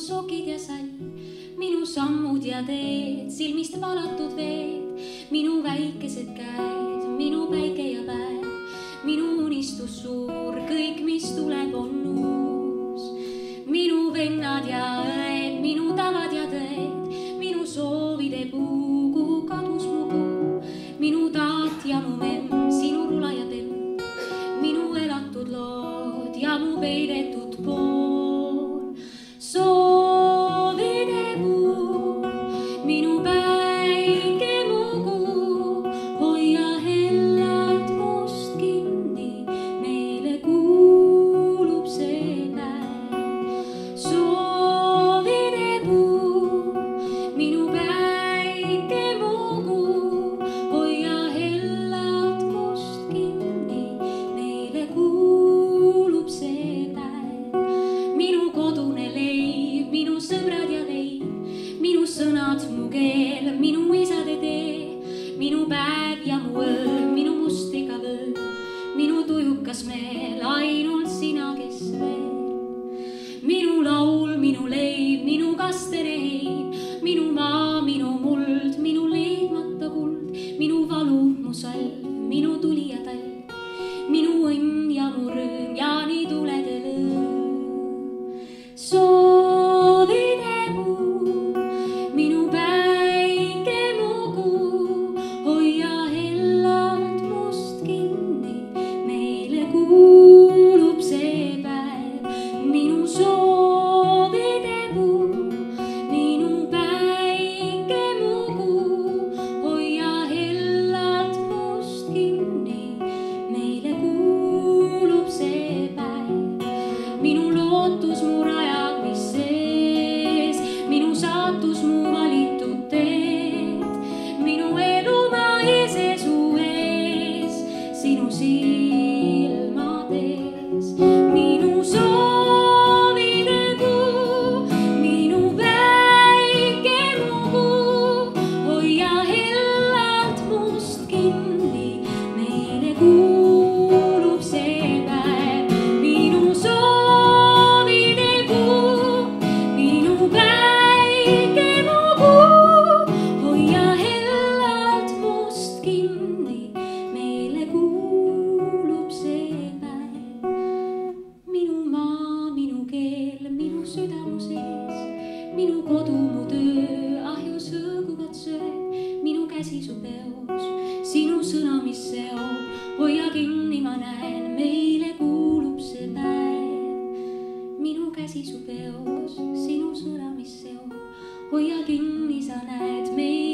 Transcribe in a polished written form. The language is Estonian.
sokid ja sall, minu sammud ja teed, silmist valatud veed, minu väikesed käed, minu päike ja päev, minu unistus suur, kõik, mis tuleb, on uus. Minu vennad ja õed, minu tavad ja tõed, minu soovide puu, kuhu kadus mu kuu, minu taat ja mu memm, sinu rula ja temm, minu elatud lood ja mu peidetud pool. Soovide puu, minu päike mu kuu, hoia hellalt must kinni, meile kuulub see päev. Soovide puu, minu päike mu kuu, hoia hellalt must kinni, meile kuulub see päev. Minu kodune leib, minu sõbrad ja leib, minu sõnad, mu keel, minu isade tee, minu päev ja mu õõr, minu mustriga võõr, minu tujukas meel, ainult sina, kes veel. Minu laul, minu leib, minu kastene heib, minu maa, minu muld, minu leidmata kuld, minu valu, mu salv, minu tuli ja talv, minu õnn ja mu rõõm ja nii tulede lõõm. Soovide puu, minu päike mu kuu, hoia hellalt must kinni, meile kuulub see päev. Minu soovide puu, minu päike mu kuu, hoia hellalt must kinni, meile kuulub see päev. Minu lootus, mu rajad, mis sees, minu saatus, mu valitud teed, minu elu ma ise su ees, sinu silmades. Minu soovide puu, minu päike mu kuu, hoia hellalt must kinni, meile kuulub see päev. Minu soovide puu, minu päike mu kuu, hoia hellalt must kinni, meile kuulub see päev. Minu maa, minu keel, minu süda mu sees, minu kodu, mu töö, ahjus hõõguvad sööd, minu käsi su peos, sinu sõna, mis seob, hoia kinni, ma näen, meile kuulub see päev. Minu käsi su peos, sinu sõna, mis seob, hoia kinni, sa näed, meile